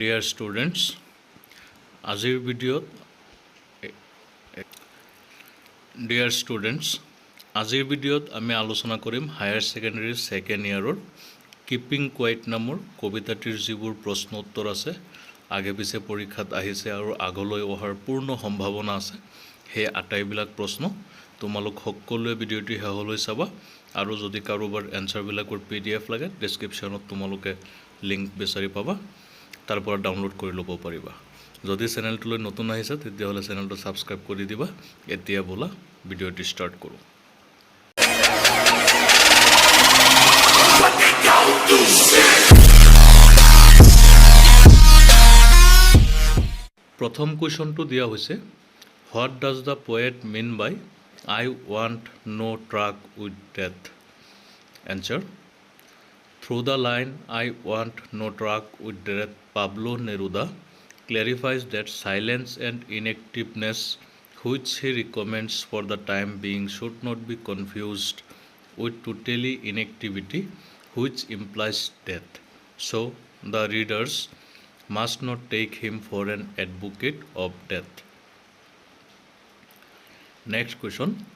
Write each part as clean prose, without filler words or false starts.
Dear students, আজিৰ ভিডিঅ'ত আমি আলোচনা কৰিম হায়াৰ ছেকেণ্ডাৰী ছেকেণ্ড ইয়াৰৰ কিপিং কোৱাইট নামৰ কবিতাটিৰ যিবোৰ প্ৰশ্ন উত্তৰ আছে আগে পিছে পৰীক্ষাত আহিছে আৰু আগলৈ অহাৰ পূৰ্ণ সম্ভাৱনা আছে সেই আটাইবিলাক প্ৰশ্ন তোমালোক সকলোৱে ভিডিঅ'টি শেষলৈ চাবা আৰু যদি কাৰোবাৰ এনচাৰবিলাকৰ PDF লাগে ডেছক্ৰিপশ্যনত তোমালোকে লিংক বিচাৰি পাবা তাৰ পৰা ডাউনলোড কৰি ল'ব পাৰিবা যদি চেনেলটোলৈ নতুন আহিছে তেতিয়াহ'লে চেনেলটো ছাবস্ক্ৰাইব কৰি দিবা এতিয়া বলা ভিডিঅ'টি ষ্টাৰ্ট কৰোঁ প্ৰথম কুৱেশ্যনটো দিয়া হৈছে what does the poet mean by I want no truck with death answer Through the line, I want no truck with death, Pablo Neruda clarifies that silence and inactiveness, which he recommends for the time being, should not be confused with totally inactivity, which implies death. So, the readers must not take him for an advocate of death. Next question.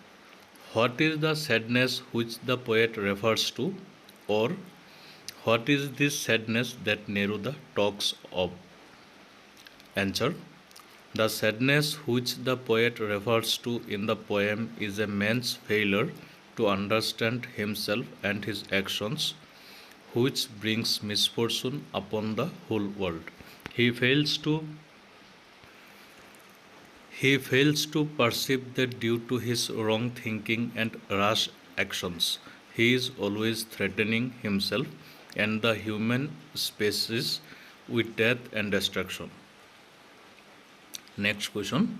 What is the sadness which the poet refers to, or what is this sadness that Neruda talks of? Answer. The sadness which the poet refers to in the poem is a man's failure to understand himself and his actions, which brings misfortune upon the whole world. He fails to perceive that due to his wrong thinking and rash actions, he is always threatening himself and the human species with death and destruction. Next question.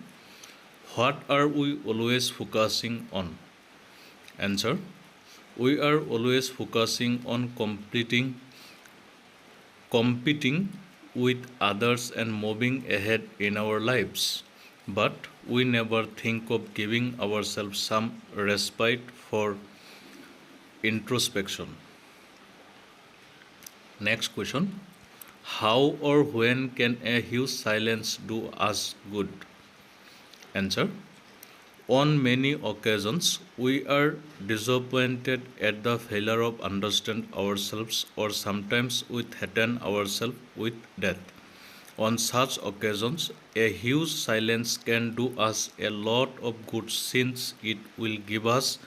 What are we always focusing on? Answer. We are always focusing on competing with others and moving ahead in our lives. But we never think of giving ourselves some respite for introspection. Next question. How or when can a huge silence do us good? Answer. On many occasions, we are disappointed at the failure of understand ourselves, or sometimes we threaten ourselves with death. On such occasions, a huge silence can do us a lot of good since it will give us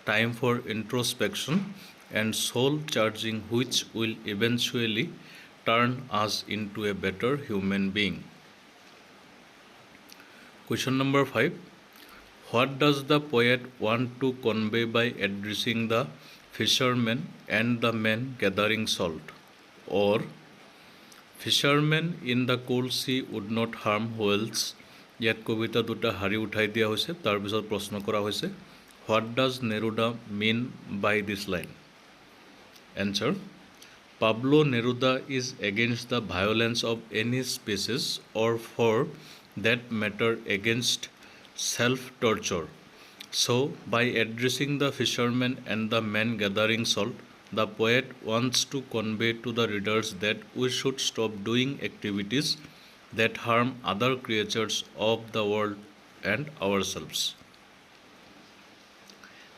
time for introspection and soul charging, which will eventually turn us into a better human being. Question number 5. What does the poet want to convey by addressing the fishermen and the men gathering salt? Or fishermen in the cold sea would not harm whales. ইয়াত কবিতা দুটা হাৰি উঠাই দিয়া হৈছে তাৰ পিছত প্ৰশ্ন কৰা হৈছে What does Neruda mean by this line? Answer. Pablo Neruda is against the violence of any species, or for that matter against self-torture. So, by addressing the fishermen and the men gathering salt, the poet wants to convey to the readers that we should stop doing activities that harm other creatures of the world and ourselves.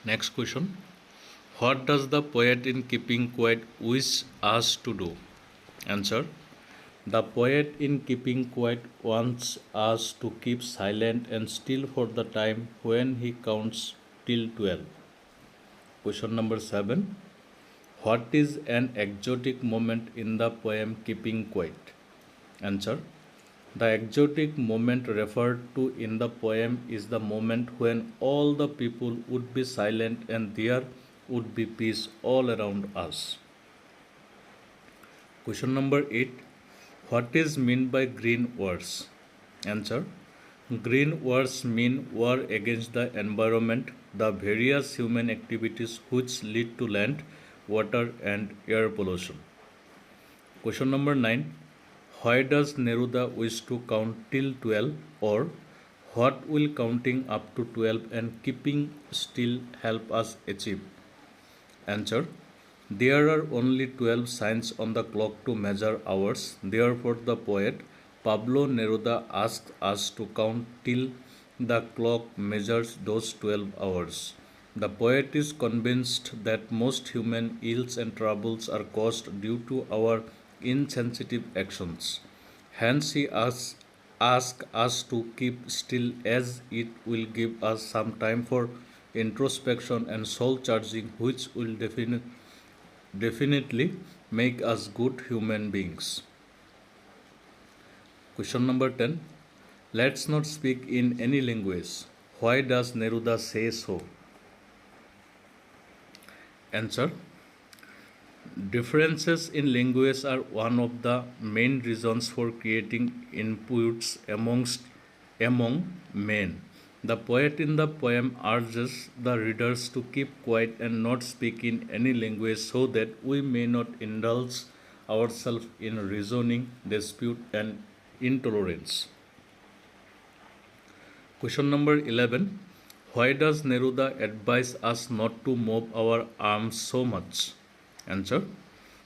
Next question. What does the poet in keeping quiet wish us to do? Answer. The poet in keeping quiet wants us to keep silent and still for the time when he counts till 12. Question number 7. What is an exotic moment in the poem Keeping Quiet? Answer. The exotic moment referred to in the poem is the moment when all the people would be silent and there would be peace all around us. Question number 8. What is meant by green wars? Answer. Green wars mean war against the environment, the various human activities which lead to land, water and air pollution. Question number 9. Why does Neruda wish to count till 12, or what will counting up to 12 and keeping still help us achieve? Answer. There are only 12 signs on the clock to measure hours. Therefore, the poet Pablo Neruda asked us to count till the clock measures those 12 hours. The poet is convinced that most human ills and troubles are caused due to our insensitive actions. Hence, he asks us to keep still, as it will give us some time for introspection and soul charging, which will definitely make us good human beings. Question number 10. Let's not speak in any language. Why does Neruda say so? Answer. Differences in language are one of the main reasons for creating disputes among men. The poet in the poem urges the readers to keep quiet and not speak in any language so that we may not indulge ourselves in reasoning, dispute, and intolerance. Question number 11. Why does Neruda advise us not to move our arms so much? Answer.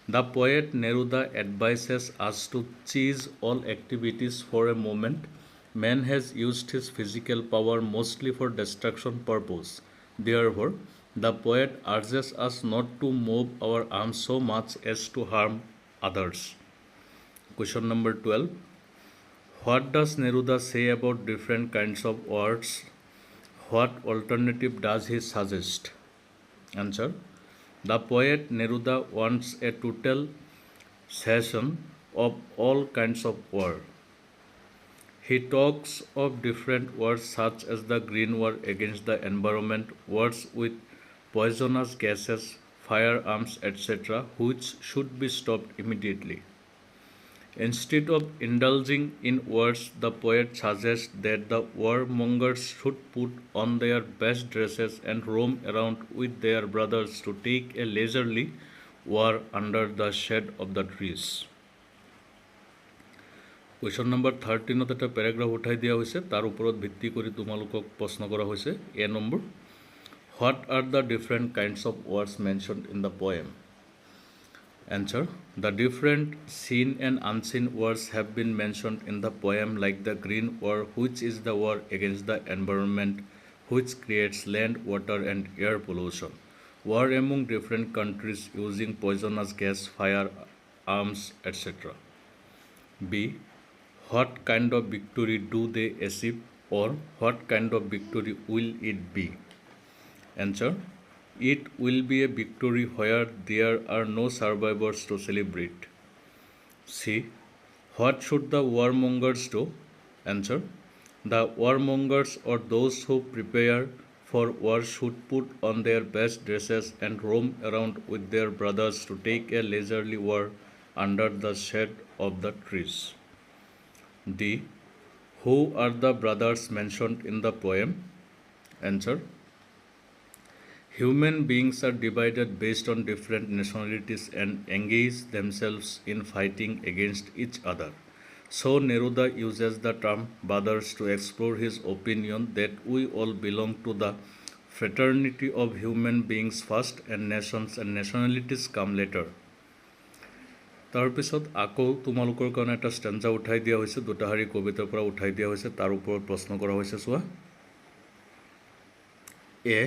The poet Neruda advises us to cease all activities for a moment. Man has used his physical power mostly for destruction purpose. Therefore, the poet urges us not to move our arms so much as to harm others. Question number 12. What does Neruda say about different kinds of words? What alternative does he suggest? Answer. The poet Neruda wants a total cessation of all kinds of war. He talks of different wars such as the green war against the environment, wars with poisonous gases, firearms, etc., which should be stopped immediately. Instead of indulging in wars, the poet suggests that the warmongers should put on their best dresses and roam around with their brothers to take a leisurely war under the shade of the trees. Question number 13 এটা paragraph উঠাই দিয়া হৈছে তাৰ ওপৰত ভিত্তি কৰি তোমালোকক প্ৰশ্ন কৰা হৈছে এ number What are the different kinds of words mentioned in the poem? Answer. The different seen and unseen words have been mentioned in the poem, like the green war, which is the war against the environment, which creates land, water, and air pollution. War among different countries using poisonous gas, firearms, etc. B. What kind of victory do they achieve, or what kind of victory will it be? Answer. It will be a victory where there are no survivors to celebrate. C. What should the warmongers do? Answer. The warmongers or those who prepare for war should put on their best dresses and roam around with their brothers to take a leisurely war under the shade of the trees. D. Who are the brothers mentioned in the poem? Answer. Human beings are divided based on different nationalities and engage themselves in fighting against each other. So Neruda uses the term brothers to explore his opinion that we all belong to the fraternity of human beings first and nations and nationalities come later. তাৰপিছত আকৌ তোমালোকৰ কাৰণে এটা stanza উঠাই দিয়া হৈছে দুটাহাৰী কবিতাৰ পৰা উঠাই দিয়া হৈছে তাৰ ওপৰত প্ৰশ্ন কৰা হৈছে চোৱা এ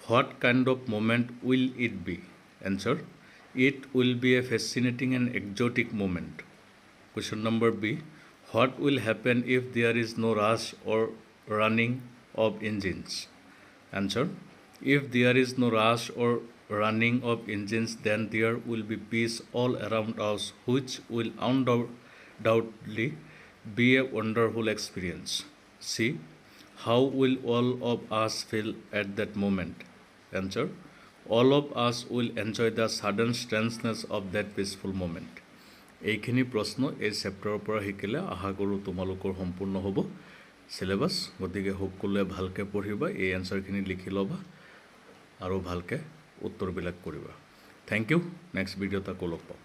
What kind of moment will it be? Answer. It will be a fascinating and exotic moment. Question number B. What will happen if there is no rush or running of engines? Answer. If there is no rush or running of engines, then there will be peace all around us, which will undoubtedly be a wonderful experience. See, how will all of us feel at that moment? Answer. All of us will enjoy the sudden strangeness of that peaceful moment. এইখিনি প্ৰশ্ন এই চেপ্টাৰৰ পৰা শিকিলে আশা কৰোঁ তোমালোকৰ সম্পূৰ্ণ হ'ব syllabus গতিকে সকলোৱে ভালকৈ পঢ়িবা এই এনসাৰখিনি লিখি ল'বা আৰু ভালকৈ উত্তৰবিলাক কৰিবা থ্যাংক ইউ নেক্সট ভিডিঅ'ত আকৌ লগ পাম